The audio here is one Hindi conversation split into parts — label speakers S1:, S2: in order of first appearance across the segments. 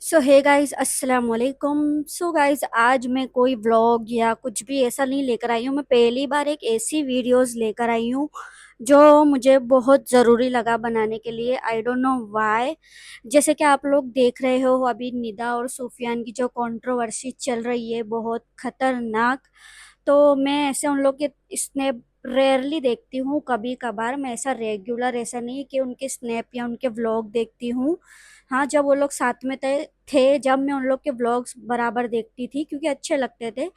S1: सो हे गाइस, अस्सलाम वालेकुम। सो गाइस, आज मैं कोई व्लॉग या कुछ भी ऐसा नहीं लेकर आई हूँ। मैं पहली बार एक ऐसी वीडियोस लेकर आई हूँ जो मुझे बहुत ज़रूरी लगा बनाने के लिए। I don't know why. जैसे कि आप लोग देख रहे हो, अभी निदा और सुफियान की जो कंट्रोवर्सी चल रही है, बहुत खतरनाक। तो मैं ऐसे उन लोग के स्नैप रेयरली देखती हूँ, कभी कभार। मैं ऐसा रेगुलर ऐसा नहीं कि उनके स्नैप या उनके व्लॉग देखती हूँ। हाँ, जब वो लोग साथ में थे, जब मैं उन लोग के व्लॉग्स बराबर देखती थी क्योंकि अच्छे लगते थे।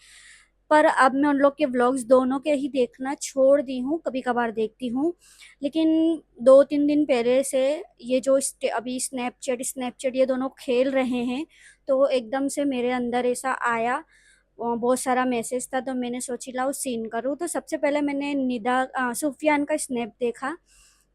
S1: पर अब मैं उन लोग के व्लॉग्स दोनों के ही देखना छोड़ दी हूँ, कभी कभार देखती हूँ। लेकिन 2-3 दिन पहले से ये जो अभी स्नैपचैट स्नैपचैट ये दोनों खेल रहे हैं, तो एकदम से मेरे अंदर ऐसा आया। बहुत सारा मैसेज था, तो मैंने सोची लाओ सीन करूँ। तो सबसे पहले मैंने सुफियान का स्नैप देखा।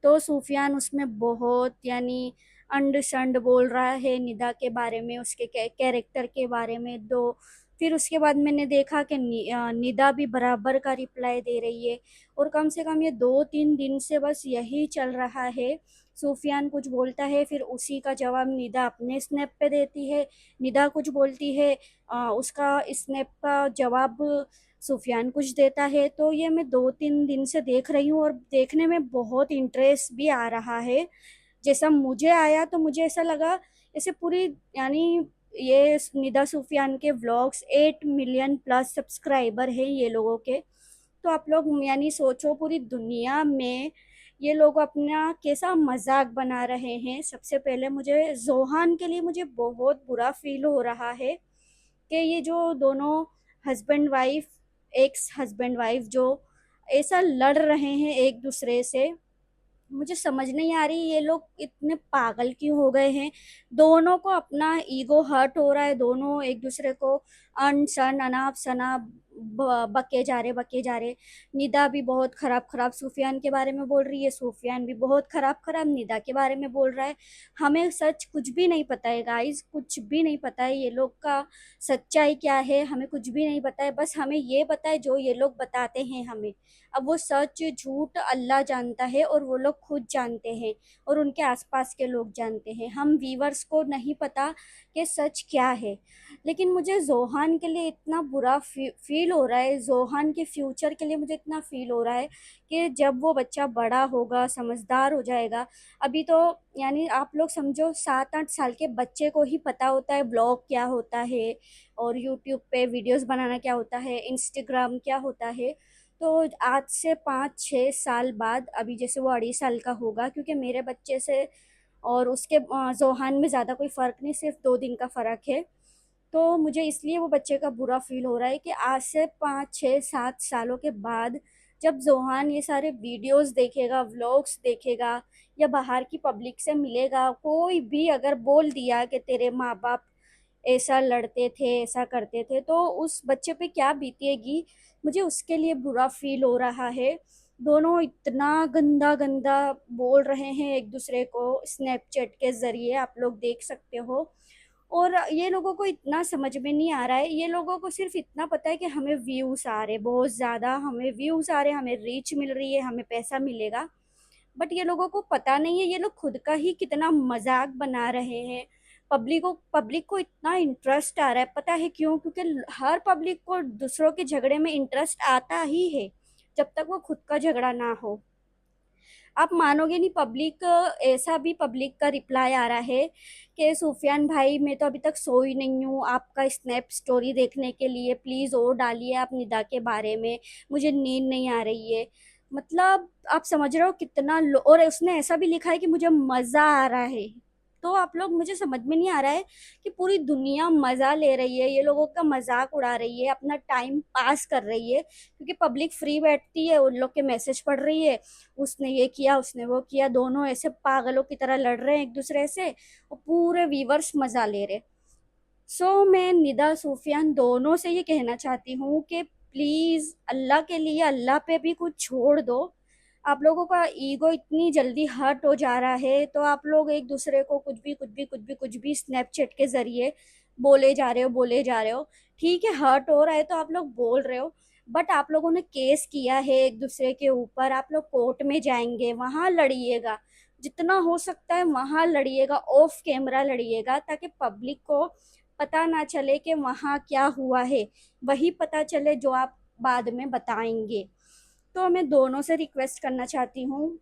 S1: तो सुफियान उसमें बहुत यानी अंड शंड बोल रहा है निदा के बारे में, उसके कैरेक्टर के बारे में। दो फिर उसके बाद मैंने देखा कि निदा भी बराबर का रिप्लाई दे रही है। और कम से कम ये 2-3 दिन से बस यही चल रहा है। सुफियान कुछ बोलता है, फिर उसी का जवाब निदा अपने स्नैप पे देती है। निदा कुछ बोलती है, उसका स्नैप का जवाब सुफियान कुछ देता है। तो ये मैं 2-3 दिन से देख रही हूँ और देखने में बहुत इंटरेस्ट भी आ रहा है। जैसा मुझे आया तो मुझे ऐसा लगा ऐसे पूरी यानी ये निदा सुफियान के व्लॉग्स 8 मिलियन प्लस सब्सक्राइबर है ये लोगों के। तो आप लोग यानी सोचो, पूरी दुनिया में ये लोग अपना कैसा मजाक बना रहे हैं। सबसे पहले मुझे जोहान के लिए मुझे बहुत बुरा फील हो रहा है कि ये जो दोनों husband wife, ex husband wife जो ऐसा लड़ रहे हैं एक दूसरे से, मुझे समझ नहीं आ रही ये लोग इतने पागल क्यों हो गए हैं। दोनों को अपना ईगो हर्ट हो रहा है, दोनों एक दूसरे को अन सन अनाप शनाप बके जा रहे। निदा भी बहुत खराब खराब सुफियान के बारे में बोल रही है, सुफियान भी बहुत खराब खराब निदा के बारे में बोल रहा है। हमें सच कुछ भी नहीं पता है गाइस, कुछ भी नहीं पता है ये लोग का सच्चाई क्या है। हमें कुछ भी नहीं पता है, बस हमें ये पता है जो ये लोग बताते हैं हमें। अब वो सच झूठ अल्लाह जानता है और वो लोग खुद जानते हैं और उनके आसपास के लोग जानते हैं। हम व्यूवर्स को नहीं पता कि सच क्या है। लेकिन मुझे जोहान के लिए इतना बुरा फील हो रहा है, जोहान के फ्यूचर के लिए मुझे इतना फील हो रहा है कि जब वो बच्चा बड़ा होगा, समझदार हो जाएगा। अभी तो यानी आप लोग समझो 7-8 साल के बच्चे को ही पता होता है ब्लॉग क्या होता है और यूट्यूब पे वीडियोस बनाना क्या होता है, इंस्टाग्राम क्या होता है। तो आज से 5-6 साल बाद, अभी जैसे वो 2.5 साल का होगा, क्योंकि मेरे बच्चे से और उसके जोहान में ज़्यादा कोई फ़र्क नहीं, सिर्फ 2 दिन का फ़र्क है। तो मुझे इसलिए वो बच्चे का बुरा फील हो रहा है कि आज से 5-6-7 सालों के बाद जब जोहान ये सारे वीडियोस देखेगा, व्लॉग्स देखेगा, या बाहर की पब्लिक से मिलेगा, कोई भी अगर बोल दिया कि तेरे माँ बाप ऐसा लड़ते थे, ऐसा करते थे, तो उस बच्चे पे क्या बीतेगी। मुझे उसके लिए बुरा फील हो रहा है। दोनों इतना गंदा गंदा बोल रहे हैं एक दूसरे को स्नैपचैट के ज़रिए, आप लोग देख सकते हो। और ये लोगों को इतना समझ में नहीं आ रहा है, ये लोगों को सिर्फ इतना पता है कि हमें व्यूज़ आ रहे, बहुत ज़्यादा हमें व्यूज़ आ रहे, हमें रीच मिल रही है, हमें पैसा मिलेगा। बट ये लोगों को पता नहीं है ये लोग खुद का ही कितना मजाक बना रहे हैं। पब्लिक को इतना इंटरेस्ट आ रहा है, पता है क्यों? क्योंकि हर पब्लिक को दूसरों के झगड़े में इंटरेस्ट आता ही है, जब तक वो खुद का झगड़ा ना हो। आप मानोगे नहीं, ऐसा भी पब्लिक का रिप्लाई आ रहा है कि सुफियान भाई, मैं तो अभी तक सोई नहीं हूँ, आपका स्नैप स्टोरी देखने के लिए प्लीज़ और डालिए आप निदा के बारे में, मुझे नींद नहीं आ रही है। मतलब आप समझ रहे हो कितना और उसने ऐसा भी लिखा है कि मुझे मज़ा आ रहा है। तो आप लोग, मुझे समझ में नहीं आ रहा है कि पूरी दुनिया मज़ा ले रही है, ये लोगों का मजाक उड़ा रही है, अपना टाइम पास कर रही है, क्योंकि पब्लिक फ्री बैठती है, उन लोग के मैसेज पढ़ रही है, उसने ये किया, उसने वो किया, दोनों ऐसे पागलों की तरह लड़ रहे हैं एक दूसरे से और पूरे व्यूवर्स मजा ले रहे। मैं निदा सुफियान दोनों से ये कहना चाहती हूँ कि प्लीज अल्लाह के लिए अल्लाह पे भी कुछ छोड़ दो। आप लोगों का ईगो इतनी जल्दी हर्ट हो जा रहा है, तो आप लोग एक दूसरे को कुछ भी स्नैपचैट के जरिए बोले जा रहे हो। ठीक है, हर्ट हो रहा है तो आप लोग बोल रहे हो, बट आप लोगों ने केस किया है एक दूसरे के ऊपर, आप लोग कोर्ट में जाएंगे, वहां लड़िएगा, जितना हो सकता है वहां लड़िएगा, ऑफ कैमरा लड़िएगा, ताकि पब्लिक को पता ना चले कि वहां क्या हुआ है, वही पता चले जो आप बाद में बताएंगे। तो मैं दोनों से रिक्वेस्ट करना चाहती हूँ,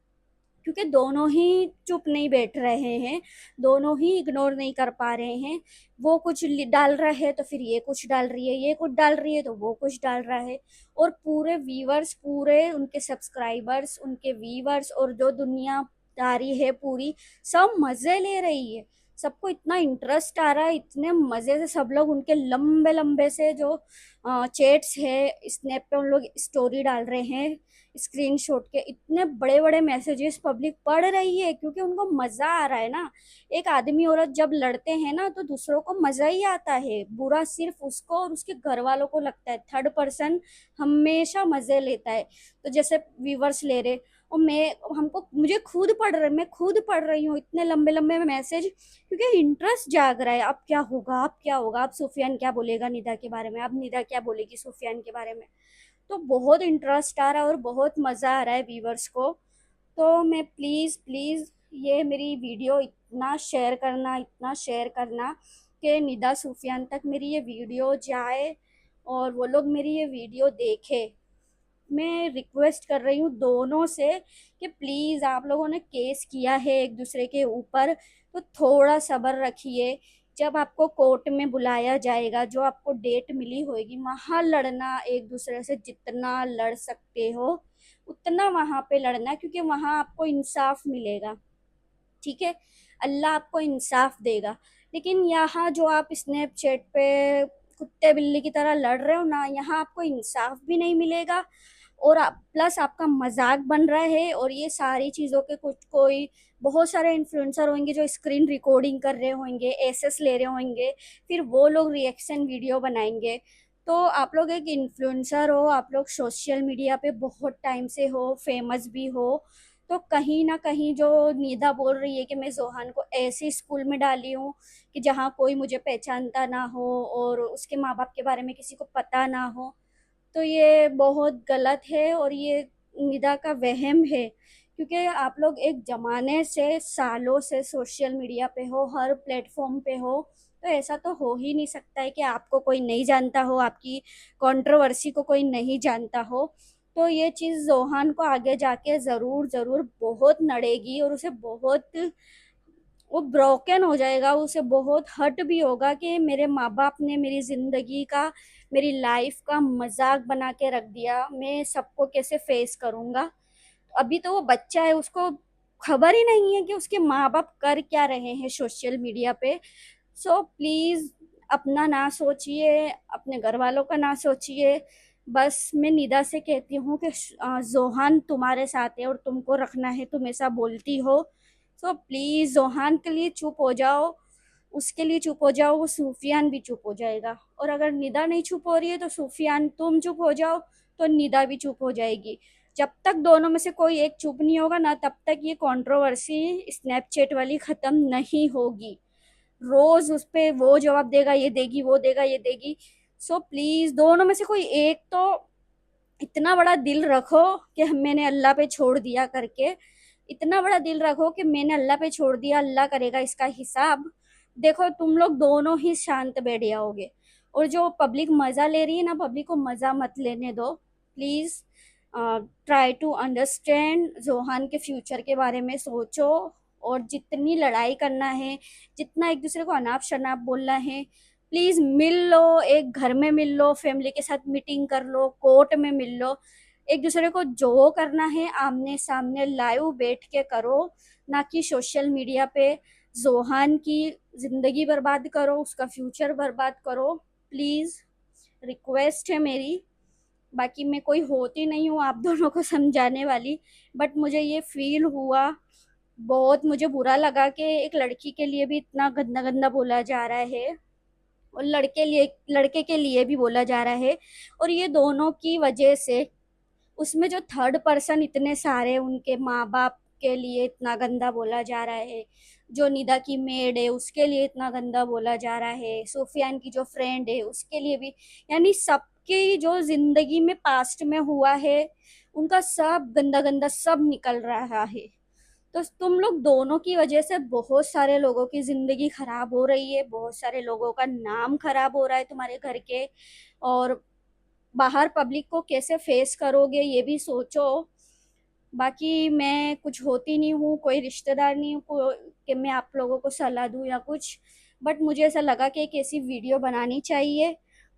S1: क्योंकि दोनों ही चुप नहीं बैठ रहे हैं, दोनों ही इग्नोर नहीं कर पा रहे हैं। वो कुछ डाल रहा है तो फिर ये कुछ डाल रही है, ये कुछ डाल रही है तो वो कुछ डाल रहा है, और पूरे व्यूवर्स, पूरे उनके सब्सक्राइबर्स, उनके व्यूवर्स और जो दुनियादारी है पूरी, सब मजे ले रही है। सबको इतना इंटरेस्ट आ रहा है, इतने मजे से सब लोग उनके लंबे लंबे से जो चैट्स है, स्नैप पे उन लोग स्टोरी डाल रहे हैं स्क्रीनशॉट के, इतने बड़े बड़े मैसेजेस पब्लिक पढ़ रही है, क्योंकि उनको मजा आ रहा है ना। एक आदमी औरत जब लड़ते हैं ना तो दूसरों को मजा ही आता है, बुरा सिर्फ उसको और उसके घर वालों को लगता है। थर्ड पर्सन हमेशा मजे लेता है। तो जैसे व्यूवर्स ले रहे, और मुझे खुद पढ़ रहे, मैं खुद पढ़ रही हूँ इतने लंबे लंबे मैसेज, क्योंकि इंटरेस्ट जाग रहा है। अब क्या होगा, अब क्या होगा, अब सुफियान क्या बोलेगा निदा के बारे में, अब निदा क्या बोलेगी सुफियान के बारे में। तो बहुत इंटरेस्ट आ रहा है और बहुत मज़ा आ रहा है व्यूवर्स को। तो मैं प्लीज़ प्लीज़ ये मेरी वीडियो इतना शेयर करना, इतना शेयर करना कि निदा सूफियान तक मेरी ये वीडियो जाए और वो लोग मेरी ये वीडियो देखे। मैं रिक्वेस्ट कर रही हूँ दोनों से कि प्लीज़, आप लोगों ने केस किया है एक दूसरे के ऊपर, तो थोड़ा सब्र रखिए। जब आपको कोर्ट में बुलाया जाएगा, जो आपको डेट मिली होगी, वहाँ लड़ना, एक दूसरे से जितना लड़ सकते हो उतना वहाँ पे लड़ना, क्योंकि वहाँ आपको इंसाफ मिलेगा। ठीक है, अल्लाह आपको इंसाफ देगा। लेकिन यहाँ जो आप स्नैपचैट पे कुत्ते बिल्ली की तरह लड़ रहे हो ना, यहाँ आपको इंसाफ भी नहीं मिलेगा, और प्लस आपका मजाक बन रहा है। और ये सारी चीज़ों के कुछ कोई बहुत सारे इन्फ्लुएंसर होंगे जो स्क्रीन रिकॉर्डिंग कर रहे होंगे, एसेस ले रहे होंगे, फिर वो लोग रिएक्शन वीडियो बनाएंगे। तो आप लोग एक इन्फ्लुएंसर हो, आप लोग सोशल मीडिया पे बहुत टाइम से हो, फेमस भी हो, तो कहीं ना कहीं जो निदा बोल रही है कि मैं जोहान को ऐसे स्कूल में डाली हूँ कि जहाँ कोई मुझे पहचानता ना हो और उसके माँ बाप के बारे में किसी को पता ना हो, तो ये बहुत गलत है और ये निदा का वहम है। क्योंकि आप लोग एक ज़माने से, सालों से सोशल मीडिया पे हो, हर प्लेटफॉर्म पे हो, तो ऐसा तो हो ही नहीं सकता है कि आपको कोई नहीं जानता हो, आपकी कंट्रोवर्सी को कोई नहीं जानता हो। तो ये चीज़ जोहान को आगे जाके ज़रूर ज़रूर बहुत नड़ेगी, और उसे बहुत, वो ब्रोकन हो जाएगा, उसे बहुत हर्ट भी होगा कि मेरे माँ बाप ने मेरी ज़िंदगी का, मेरी लाइफ का मजाक बना के रख दिया, मैं सबको कैसे फेस करूँगा। अभी तो वो बच्चा है, उसको खबर ही नहीं है कि उसके माँ बाप कर क्या रहे हैं सोशल मीडिया पे। सो प्लीज़, अपना ना सोचिए, अपने घर वालों का ना सोचिए। बस मैं निदा से कहती हूँ कि जोहान तुम्हारे साथ है और तुमको रखना है, तुम ऐसा बोलती हो। सो प्लीज़ जोहान के लिए चुप हो जाओ, उसके लिए चुप हो जाओ, वो सूफियान भी चुप हो जाएगा। और अगर निदा नहीं चुप हो रही है तो सूफियान तुम चुप हो जाओ, तो निदा भी चुप हो जाएगी। जब तक दोनों में से कोई एक चुप नहीं होगा ना, तब तक ये कंट्रोवर्सी स्नैपचैट वाली ख़त्म नहीं होगी। रोज उस पे वो जवाब देगा, ये देगी, वो देगा, ये देगी। सो प्लीज, दोनों में से कोई एक तो इतना बड़ा दिल रखो कि मैंने अल्लाह पे छोड़ दिया करके, इतना बड़ा दिल रखो कि मैंने अल्लाह पे छोड़ दिया, अल्लाह करेगा इसका हिसाब। देखो, तुम लोग दोनों ही शांत बैठ जाओगे। और जो पब्लिक मजा ले रही है ना, पब्लिक को मजा मत लेने दो please. Try to understand, Johan के फ्यूचर के बारे में सोचो। और जितनी लड़ाई करना है, जितना एक दूसरे को अनाप शनाप बोलना है, प्लीज मिल लो, एक घर में मिल लो, फैमिली के साथ मीटिंग कर लो, कोर्ट में मिल लो। एक दूसरे को जो करना है आमने सामने लाइव बैठ के करो, ना कि सोशल मीडिया पे जोहान की जिंदगी बर्बाद करो, उसका फ्यूचर बर्बाद करो। प्लीज, रिक्वेस्ट है मेरी। बाकी मैं कोई होती नहीं हूँ आप दोनों को समझाने वाली, बट मुझे ये फील हुआ, बहुत मुझे बुरा लगा कि एक लड़की के लिए भी इतना गंदा गंदा बोला जा रहा है, और लड़के के लिए भी बोला जा रहा है। और ये दोनों की वजह से, उसमें जो थर्ड पर्सन इतने सारे, उनके माँ बाप के लिए इतना गंदा बोला जा रहा है, जो निदा की मेड है उसके लिए इतना गंदा बोला जा रहा है, सुफियान की जो फ्रेंड है उसके लिए भी, यानी सब कि जो जिंदगी में पास्ट में हुआ है उनका सब गंदा गंदा सब निकल रहा है। तो तुम लोग दोनों की वजह से बहुत सारे लोगों की जिंदगी खराब हो रही है, बहुत सारे लोगों का नाम खराब हो रहा है तुम्हारे घर के। और बाहर पब्लिक को कैसे फेस करोगे ये भी सोचो। बाकी मैं कुछ होती नहीं हूँ, कोई रिश्तेदार नहीं हूँ कि मैं आप लोगों को सलाह दूँ या कुछ। बट मुझे ऐसा लगा कि एक ऐसी वीडियो बनानी चाहिए,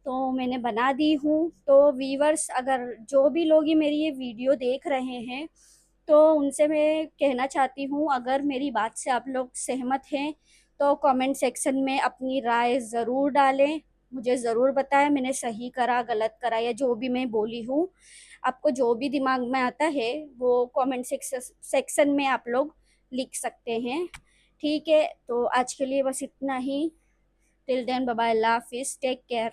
S1: तो मैंने बना दी हूँ। तो व्यूवर्स, अगर जो भी लोग ये मेरी ये वीडियो देख रहे हैं, तो उनसे मैं कहना चाहती हूँ, अगर मेरी बात से आप लोग सहमत हैं तो कमेंट सेक्शन में अपनी राय ज़रूर डालें। मुझे ज़रूर बताएं मैंने सही करा, गलत करा, या जो भी मैं बोली हूँ। आपको जो भी दिमाग में आता है वो कमेंट सेक्शन में आप लोग लिख सकते हैं। ठीक है, तो आज के लिए बस इतना ही। टिल देन बाय बाय, अल्लाह हाफिज़, टेक केयर।